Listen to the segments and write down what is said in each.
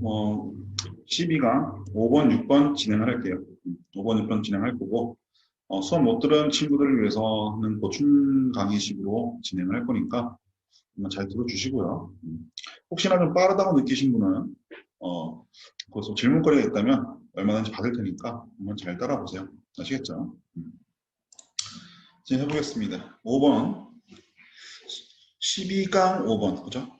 어, 12강 5번, 6번 진행을 할게요. 5번, 6번 진행할 거고, 수업 못 들은 친구들을 위해서는 보충 강의식으로 진행을 할 거니까 한번 잘 들어주시고요. 혹시나 좀 빠르다고 느끼신 분은 거기서 질문거리가 있다면 얼마든지 받을 테니까 한번 잘 따라보세요. 아시겠죠? 진행해보겠습니다. 5번, 12강 5번, 그죠?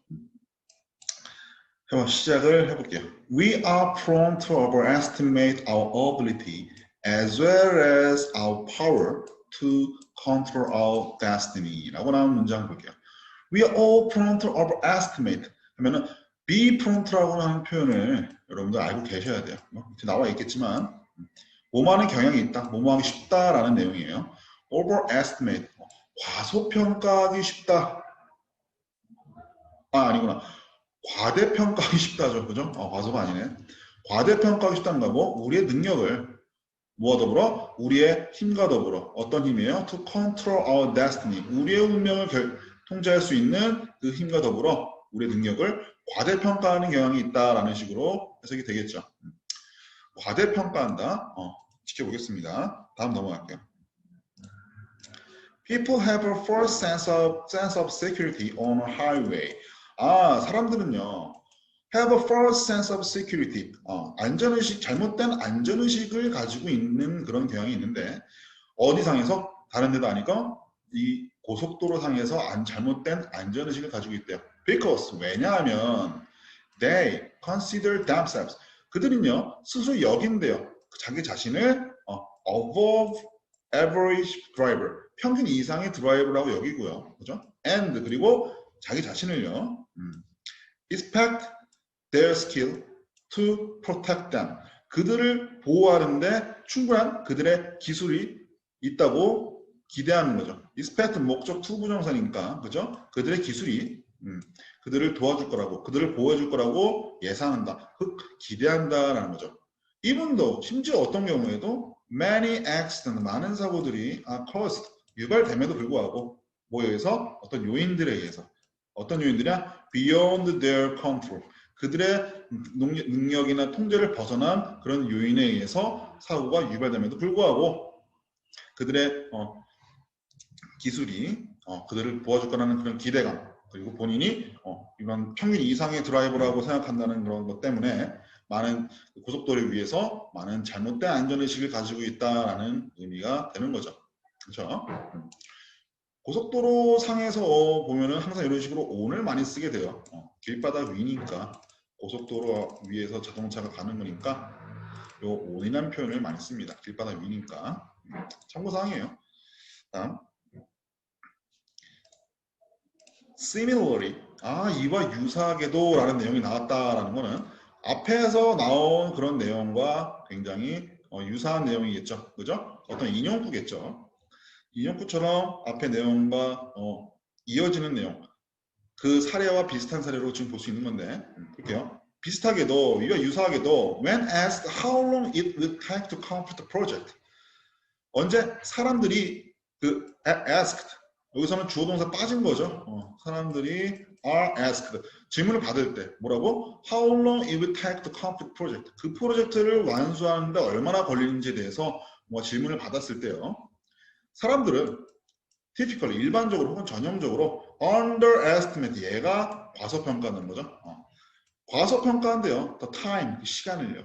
시작을 해볼게요. We are prone to overestimate our ability as well as our power to control our destiny 라고 나온 문장 볼게요. We are all prone to overestimate 하면은 be prone to라고 하는 표현을 여러분들 알고 계셔야 돼요. 밑에 나와 있겠지만 뭐하는 경향이 있다, 뭐뭐 하기 쉽다라는 내용이에요. overestimate, 과소평가하기 쉽다. 아니구나. 과대평가하기 쉽다죠. 그죠? 과소가 아니네. 과대평가하기 쉽다는 거고, 우리의 능력을, 뭐와 더불어? 우리의 힘과 더불어. 어떤 힘이에요? To control our destiny. 우리의 운명을 통제할 수 있는 그 힘과 더불어 우리의 능력을 과대평가하는 경향이 있다라는 식으로 해석이 되겠죠. 과대평가한다. 지켜보겠습니다. 다음 넘어갈게요. People have a false sense of security on a highway. 사람들은요. have a false sense of security. 안전의식, 잘못된 안전의식을 가지고 있는 그런 경향이 있는데, 어디상에서? 다른 데도 아니고, 이 고속도로 상에서 잘못된 안전의식을 가지고 있대요. Because, 왜냐하면, they consider themselves. 그들은요, 스스로 여긴대요. 자기 자신을 above average driver. 평균 이상의 드라이버라고 여기고요. 그죠? And, 그리고 자기 자신을요, expect their skill to protect them. 그들을 보호하는데 충분한 그들의 기술이 있다고 기대하는 거죠. expect 목적 투부정사니까 그죠? 그들의 기술이 그들을 도와줄 거라고, 그들을 보호해줄 거라고 예상한다, 기대한다라는 거죠. 이분도 심지어 어떤 경우에도 many accidents, 많은 사고들이 are caused, 유발됨에도 불구하고 뭐에 의해서? 어떤 요인들에 의해서. 어떤 요인들이야? beyond their control. 그들의 능력이나 통제를 벗어난 그런 요인에 의해서 사고가 유발됨에도 불구하고 그들의 기술이 그들을 도와줄 거라는 그런 기대감, 그리고 본인이 이런 평균 이상의 드라이버라고 생각한다는 그런 것 때문에 많은 고속도로를 위해서 많은 잘못된 안전의식을 가지고 있다라는 의미가 되는 거죠. 그렇죠? 고속도로 상에서 보면은 항상 이런 식으로 on을 많이 쓰게 돼요. 길바닥 위니까 고속도로 위에서 자동차가 가는 거니까 요 on이라는 표현을 많이 씁니다. 길바닥 위니까. 참고사항이에요. 다음. Similarly, 이와 유사하게도 라는 내용이 나왔다라는 거는 앞에서 나온 그런 내용과 굉장히 유사한 내용이겠죠. 그죠? 어떤 인용구겠죠. 인용구처럼 앞의 내용과 이어지는 내용, 그 사례와 비슷한 사례로 지금 볼 수 있는 건데 볼게요. 비슷하게도, 이와 유사하게도 when asked how long it will take to complete the project, 언제 사람들이 asked, 여기서는 주어 동사 빠진 거죠. 사람들이 are asked, 질문을 받을 때 뭐라고? How long it will take to complete project, 그 프로젝트를 완수하는데 얼마나 걸리는지에 대해서 질문을 받았을 때요. 사람들은 typically, 일반적으로 혹은 전형적으로 underestimate, 얘가 과소평가하는 거죠. 과소평가한대요. the time, 그 시간을요.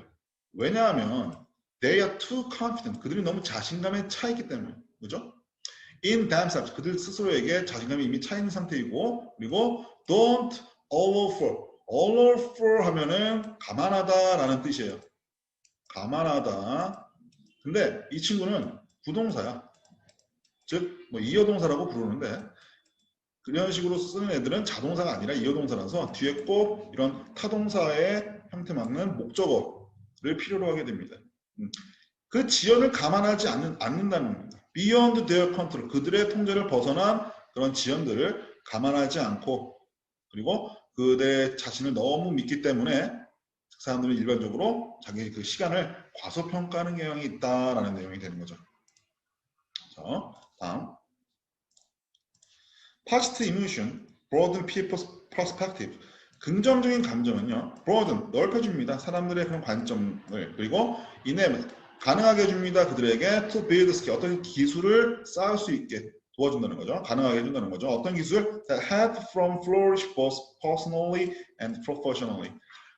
왜냐하면 they are too confident, 그들이 너무 자신감에 차 있기 때문에. 그죠? in themselves, 그들 스스로에게 자신감이 이미 차 있는 상태이고, 그리고 don't allow for 하면은 감안하다라는 뜻이에요. 감안하다. 근데 이 친구는 부동사야. 즉, 이어동사라고 부르는데, 그런 식으로 쓰는 애들은 자동사가 아니라 이어동사라서 뒤에 꼭 이런 타동사의 형태 맞는 목적어를 필요로 하게 됩니다. 그 지연을 감안하지 않는다는 겁니다. Beyond their control, 그들의 통제를 벗어난 그런 지연들을 감안하지 않고, 그리고 그들 자신을 너무 믿기 때문에 사람들은 일반적으로 자기 그 시간을 과소평가하는 경향이 있다라는 내용이 되는 거죠. 자, 다음. Positive emotion, broaden people's perspective. 긍정적인 감정은요, broaden, 넓혀줍니다. 사람들의 그런 관점을. 그리고 enable, 가능하게 해줍니다. 그들에게 to build skill, 어떤 기술을 쌓을 수 있게 도와준다는 거죠. 가능하게 해준다는 거죠. 어떤 기술? That help from flourish both personally and professionally.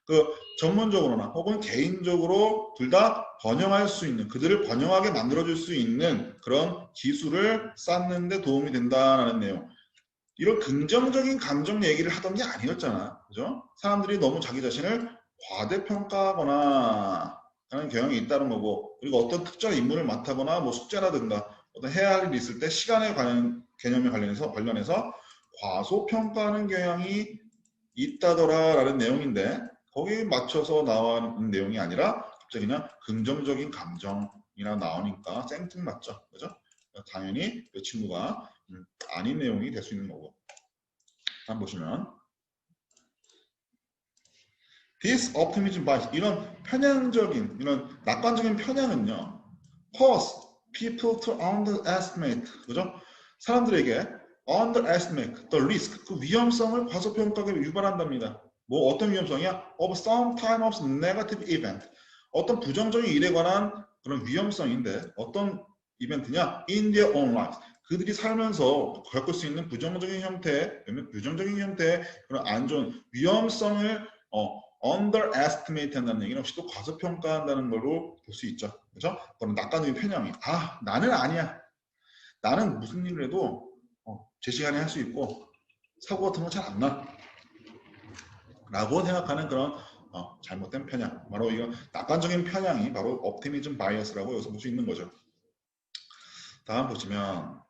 그 전문적으로나 혹은 개인적으로 둘 다 번영할 수 있는, 그들을 번영하게 만들어줄 수 있는 그런 기술을 쌓는 데 도움이 된다는 내용. 이런 긍정적인 감정 얘기를 하던 게 아니었잖아. 그죠? 사람들이 너무 자기 자신을 과대평가하거나 하는 경향이 있다는 거고, 그리고 어떤 특정 임무를 맡아거나 뭐 숙제라든가 어떤 해야 할 일이 있을 때 시간에 관한 개념에 관련해서 과소평가하는 경향이 있다더라라는 내용인데, 거기에 맞춰서 나오는 내용이 아니라 갑자기 그냥 긍정적인 감정이라 나오니까 생뚱맞죠. 그죠? 당연히 그 친구가 아닌 내용이 될 수 있는 거고. 한번 보시면 This optimism bias, 이런 편향적인, 이런 낙관적인 편향은요, cause people to underestimate, 그죠? 사람들에게 underestimate the risk, 그 위험성을 과소평가하게 유발한답니다. 뭐 어떤 위험성이야? Of some time of negative event, 어떤 부정적인 일에 관한 그런 위험성인데 어떤 이벤트냐? In their own lives, 그들이 살면서 겪을 수 있는 부정적인 형태의 그런 안 좋은 위험성을 underestimate 한다는 얘기는 혹시 또 과소평가한다는 걸로 볼 수 있죠. 그죠? 그럼 낙관적인 편향이, 나는 아니야. 나는 무슨 일을 해도 제 시간에 할 수 있고 사고 같은 건 잘 안 나. 라고 생각하는 그런 잘못된 편향. 바로 이건 낙관적인 편향이 바로 optimism bias라고 여기서 볼 수 있는 거죠. 다음 보시면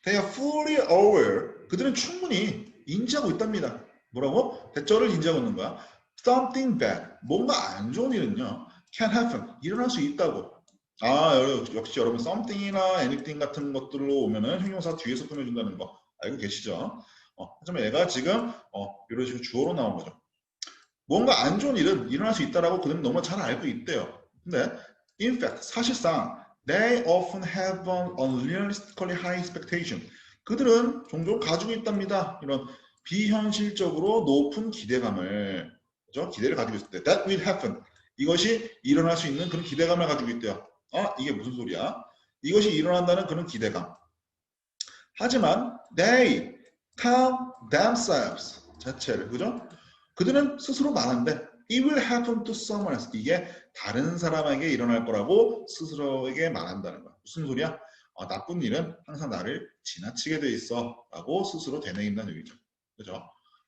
They are fully aware. 그들은 충분히 인지하고 있답니다. 뭐라고? 대처를 인지하고 있는 거야. Something bad. 뭔가 안 좋은 일은요. Can happen. 일어날 수 있다고. 역시 여러분 something이나 anything 같은 것들로 오면은 형용사 뒤에서 꾸며준다는 거 알고 계시죠? 하지만 얘가 지금 이런 식으로 주어로 나온 거죠. 뭔가 안 좋은 일은 일어날 수 있다라고 그들은 너무 잘 알고 있대요. 근데 in fact 사실상 they often have an unrealistically high expectation. 그들은 종종 가지고 있답니다. 이런 비현실적으로 높은 기대감을, 그죠? 기대를 가지고 있을 때 that will happen. 이것이 일어날 수 있는 그런 기대감을 가지고 있대요. 이게 무슨 소리야? 이것이 일어난다는 그런 기대감. 하지만 they tell themselves 자체를, 그죠? 그들은 스스로 말하는데 it will happen to someone else. 이게 다른 사람에게 일어날 거라고 스스로에게 말한다는 거야. 무슨 소리야? 나쁜 일은 항상 나를 지나치게 돼 있어 라고 스스로 되뇌인다는 얘기죠. 그죠?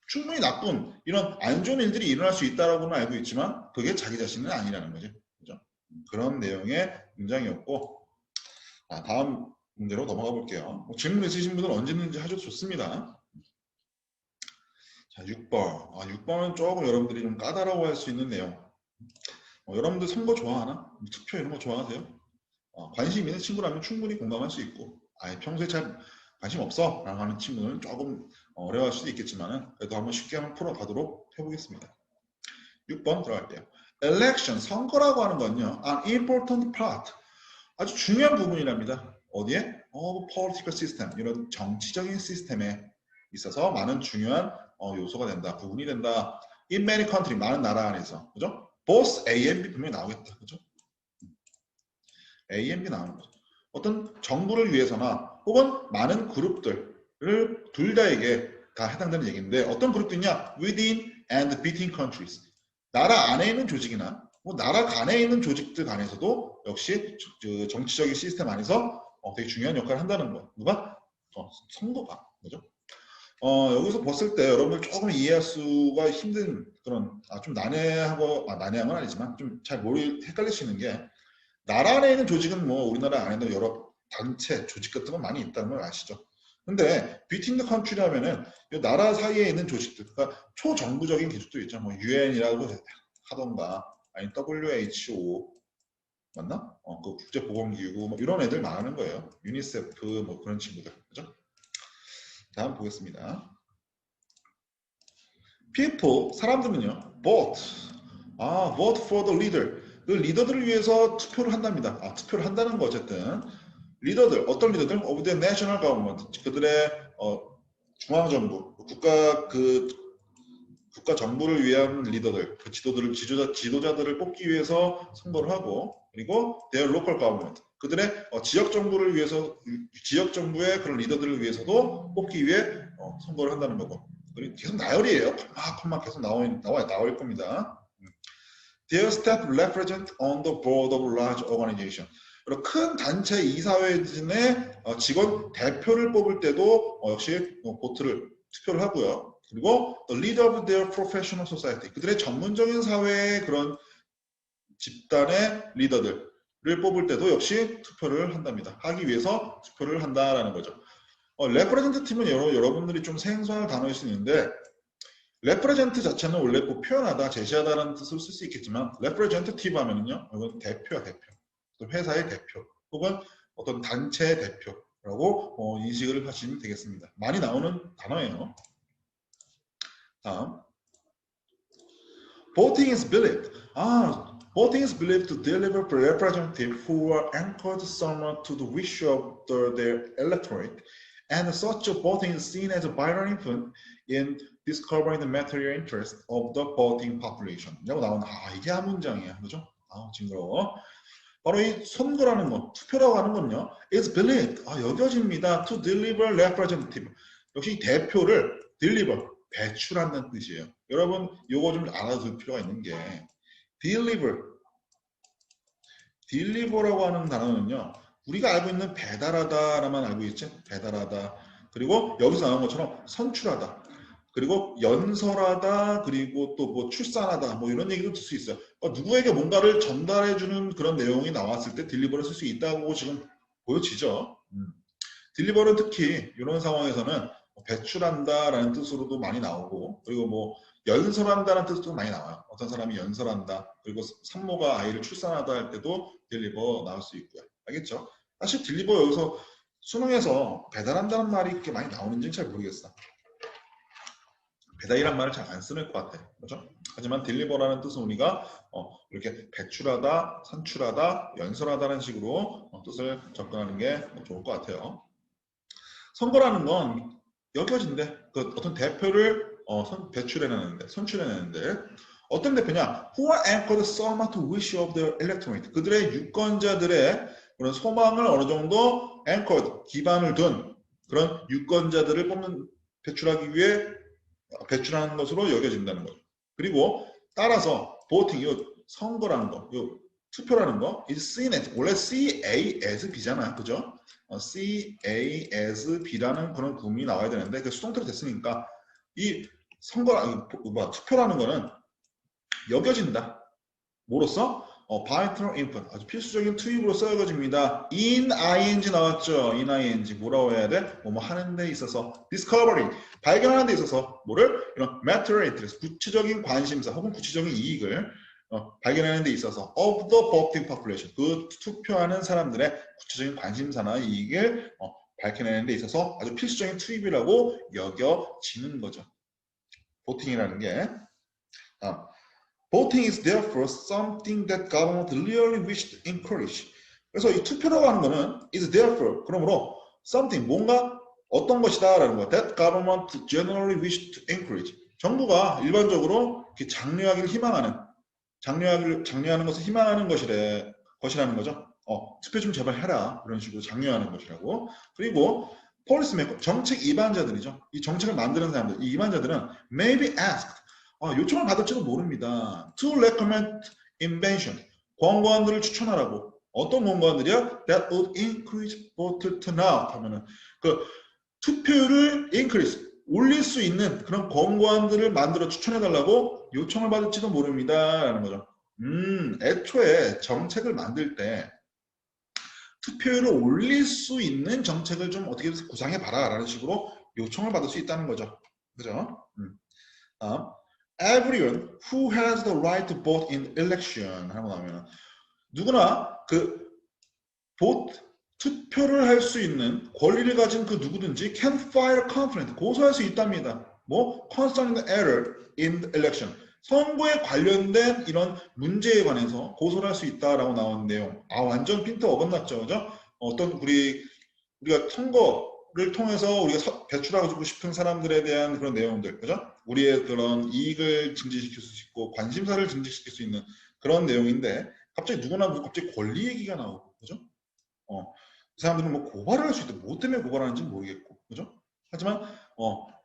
충분히 나쁜 이런 안 좋은 일들이 일어날 수 있다라고는 알고 있지만 그게 자기 자신은 아니라는 거죠. 그죠? 그런 내용의 문장이었고, 다음 문제로 넘어가 볼게요. 질문 있으신 분은 언제든지 하셔도 좋습니다. 자, 6번. 6번은 조금 여러분들이 좀 까다로워할 수 있는 내용. 여러분들 선거 좋아하나? 투표 이런 거 좋아하세요? 관심 있는 친구라면 충분히 공감할 수 있고, 평소에 잘 관심 없어 라고 하는 친구는 조금 어려워할 수도 있겠지만 그래도 한번 쉽게 한번 풀어가도록 해보겠습니다. 6번 들어갈게요. Election, 선거라고 하는 건요, an important part, 아주 중요한 부분이랍니다. 어디에? Political system, 이런 정치적인 시스템에 있어서 많은 중요한 요소가 된다, 부분이 된다. In many country, 많은 나라 안에서, 그죠? Both A and B 분명히 나오겠다, 그죠? A and B 나오는 거죠. 어떤 정부를 위해서나 혹은 많은 그룹들을 둘 다에게 다 해당되는 얘기인데 어떤 그룹도 있냐? Within and between countries. 나라 안에 있는 조직이나 뭐 나라 간에 있는 조직들 간에서도 역시 정치적인 시스템 안에서 되게 중요한 역할을 한다는 거예요. 누가? 선거가. 그죠? 여기서 봤을 때 여러분들 조금 이해할 수가 힘든 그런 좀 난해한 건 아니지만 좀 잘 헷갈릴 수 있는 게 나라 안에 있는 조직은 뭐 우리나라 안에도 여러 단체, 조직 같은 건 많이 있다는 걸 아시죠? 근데 between the country라면은 나라 사이에 있는 조직들, 그러니까 초정부적인 기술도 있죠. 뭐 UN이라고 하던가 아니 WHO 맞나? 그 국제보건기구 뭐 이런 애들 말하는 거예요. 유니세프 뭐 그런 친구들, 그죠? 다음 보겠습니다. people, 사람들은요, vote for the leader. 그 리더들을 위해서 투표를 한답니다. 투표를 한다는 거 어쨌든. 리더들, 어떤 리더들? of the national government. 그들의 중앙정부, 국가 정부를 위한 리더들, 그 지도자들을 뽑기 위해서 선거를 하고, 그리고 their local government, 그들의 지역 정부를 위해서, 지역 정부의 그런 리더들을 위해서도 뽑기 위해 선거를 한다는 거고. 그리고 계속 나열이에요. 콤마 계속 나올 겁니다. Their staff represent on the board of large organization. 그리고 큰 단체 이사회진의 직원 대표를 뽑을 때도 역시 투표를 하고요. 그리고 the leader of their professional society, 그들의 전문적인 사회의 그런 집단의 리더들을 뽑을 때도 역시 투표를 한답니다. 하기 위해서 투표를 한다라는 거죠. representative는 여러분들이 좀 생소한 단어일 수 있는데, represent 자체는 원래 뭐 표현하다, 제시하다라는 뜻으로 쓸 수 있겠지만, representative 하면은요, 이건 대표야, 대표. 회사의 대표, 혹은 어떤 단체의 대표라고 인식을 하시면 되겠습니다. 많이 나오는 단어예요. 다음. Voting is believed. Voting is believed to deliver representatives who are anchored somewhat to the wish of their electorate, and such voting is seen as a vital influence in discovering the material interest of the voting population. 라고 나오는, 이게 한 문장이에요. 그죠? 징그러워. 바로 이 선거라는 것, 투표라고 하는 건요, is believed, 여겨집니다. to deliver representative. 역시 대표를 deliver, 배출한다는 뜻이에요. 여러분, 요거 좀 알아둘 필요가 있는 게, deliver라고 하는 단어는요, 우리가 알고 있는 배달하다라만 알고 있지? 배달하다. 그리고 여기서 나온 것처럼 선출하다. 그리고 연설하다, 그리고 또 뭐 출산하다, 뭐 이런 얘기도 들 수 있어요. 누구에게 뭔가를 전달해주는 그런 내용이 나왔을 때 딜리버를 쓸 수 있다고 지금 보여지죠. 딜리버는 특히 이런 상황에서는 배출한다라는 뜻으로도 많이 나오고, 그리고 뭐 연설한다는 뜻도 많이 나와요. 어떤 사람이 연설한다, 그리고 산모가 아이를 출산하다 할 때도 딜리버 나올 수 있고요. 알겠죠? 사실 딜리버 여기서 수능에서 배달한다는 말이 그렇게 많이 나오는지는 잘 모르겠어. 배달이란 말을 잘 안 쓰는 것 같아. 그렇죠? 하지만 딜리버라는 뜻은 우리가 이렇게 배출하다, 산출하다, 연설하다는 식으로 뜻을 접근하는 게 좋을 것 같아요. 선거라는 건 여겨진대. 그 어떤 대표를 선출해내는데 어떤 대표냐? Who are anchored somewhat to wish of the electorate. 그들의 유권자들의 그런 소망을 어느 정도 anchored, 기반을 둔 그런 유권자들을 배출하기 위해 배출하는 것으로 여겨진다는 거죠. 그리고 따라서 voting, 이 선거라는 거, 이 투표라는 거, is seen as, 원래 CA as B잖아요, 그죠? CA as B라는 그런 구문이 나와야 되는데 그 수동태로 됐으니까 이 투표라는 거는 여겨진다. 뭐로써? vital input, 아주 필수적인 투입으로써 여겨집니다. in ing 나왔죠. in ing 뭐라고 해야 돼? 뭐뭐 하는 데 있어서 discovery, 발견하는 데 있어서 뭐를? 이런 material interest, 구체적인 관심사 혹은 구체적인 이익을 발견하는 데 있어서 of the voting population, 그 투표하는 사람들의 구체적인 관심사나 이익을 밝혀내는 데 있어서 아주 필수적인 투입이라고 여겨지는 거죠. voting이라는 게. Voting is therefore something that government really wish to encourage. 그래서 이 투표라고 하는 거는 is therefore, 그러므로 something, 뭔가 어떤 것이다라는 거. That government generally wish to encourage. 정부가 일반적으로 장려하기를 희망하는, 장려하는 것을 희망하는 것이라는 거죠. 투표 좀 제발 해라. 그런 식으로 장려하는 것이라고. 그리고 policymaker, 정책 입안자들이죠. 이 정책을 만드는 사람들, 이 입안자들은 may be asked, 요청을 받을지도 모릅니다. To recommend invention, 권고안들을 추천하라고. 어떤 권고안들이야? That would increase voter turnout 하면은 그 투표율을 increase, 올릴 수 있는 그런 권고안들을 만들어 추천해달라고 요청을 받을지도 모릅니다. 라는 거죠. 애초에 정책을 만들 때 투표율을 올릴 수 있는 정책을 좀 어떻게 구상해봐라 라는 식으로 요청을 받을 수 있다는 거죠. 그죠? Everyone who has the right to vote in election 하고 나면 누구나 투표를 할 수 있는 권리를 가진 그 누구든지 can file a complaint, 고소할 수 있답니다. concerning the error in the election, 선거에 관련된 이런 문제에 관해서 고소를 할 수 있다라고 나온 내용. 완전 핀트 어긋났죠, 그죠? 우리가 선거 통해서 우리가 배출하고 싶은 사람들에 대한 그런 내용들, 그죠? 우리의 그런 이익을 증진시킬 수 있고 관심사를 증진시킬 수 있는 그런 내용인데 갑자기 누구나 갑자기 권리 얘기가 나오고, 그죠? 그 사람들은 뭐 고발을 할 수 있다. 뭐 때문에 고발하는지 모르겠고, 그죠? 하지만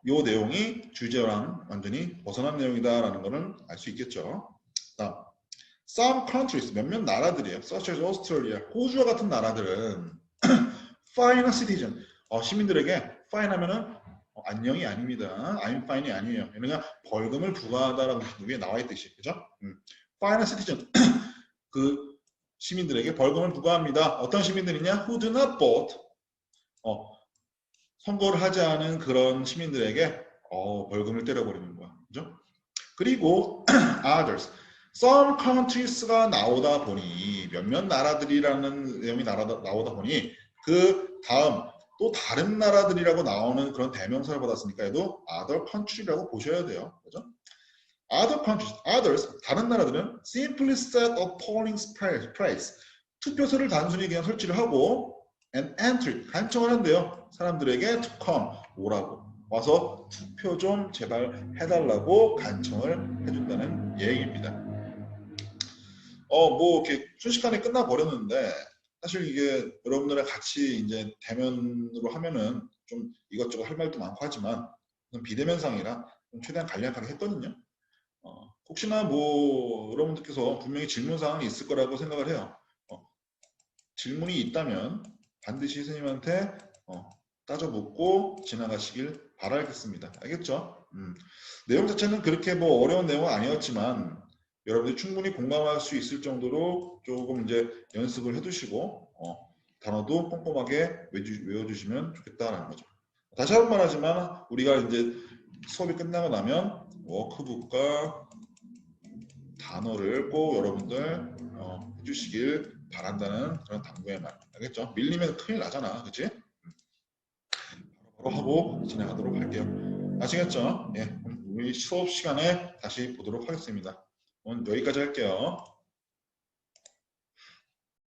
요 내용이 주제랑 완전히 벗어난 내용이다라는 거는 알 수 있겠죠. 다음, some countries 몇몇 나라들이에요. such as Australia, 호주와 같은 나라들은 fine citizen, 시민들에게 fine 하면은 안녕이 아닙니다. I'm fine이 아니에요. 그러니까 벌금을 부과하다라고 위에 나와 있듯이, 그죠? fine citizen, 그 시민들에게 벌금을 부과합니다. 어떤 시민들이냐? Who do not vote. 선거를 하지 않은 그런 시민들에게 벌금을 때려버리는 거야. 그죠? 그리고 others. Some countries가 나오다 보니 몇몇 나라들이라는 내용이 나오다 보니 그 다음 또 다른 나라들이라고 나오는 그런 대명사를 받았으니까 얘도 other country라고 보셔야 돼요. 그죠? Other countries, others, 다른 나라들은 simply set a polling place. 투표소를 단순히 그냥 설치를 하고 and entry, 간청을 한대요. 사람들에게 to come, 오라고. 와서 투표 좀 제발 해달라고 간청을 해준다는 얘기입니다. 뭐 이렇게 순식간에 끝나 버렸는데 사실 이게 여러분들이랑 같이 이제 대면으로 하면은 좀 이것저것 할 말도 많고 하지만 비대면상이라 최대한 간략하게 했거든요. 혹시나 뭐 여러분들께서 분명히 질문사항이 있을 거라고 생각을 해요. 질문이 있다면 반드시 선생님한테 따져 묻고 지나가시길 바라겠습니다. 알겠죠? 내용 자체는 그렇게 뭐 어려운 내용은 아니었지만 여러분들이 충분히 공감할 수 있을 정도로 조금 이제 연습을 해두시고 단어도 꼼꼼하게 외워주시면 좋겠다라는 거죠. 다시 한 번 말하지만 우리가 이제 수업이 끝나고 나면 워크북과 단어를 꼭 여러분들 해주시길 바란다는 그런 당부의 말. 알겠죠? 밀리면 큰일 나잖아. 그치? 바로 하고 진행하도록 할게요. 아시겠죠? 예, 우리 수업 시간에 다시 보도록 하겠습니다. 오늘 여기까지 할게요.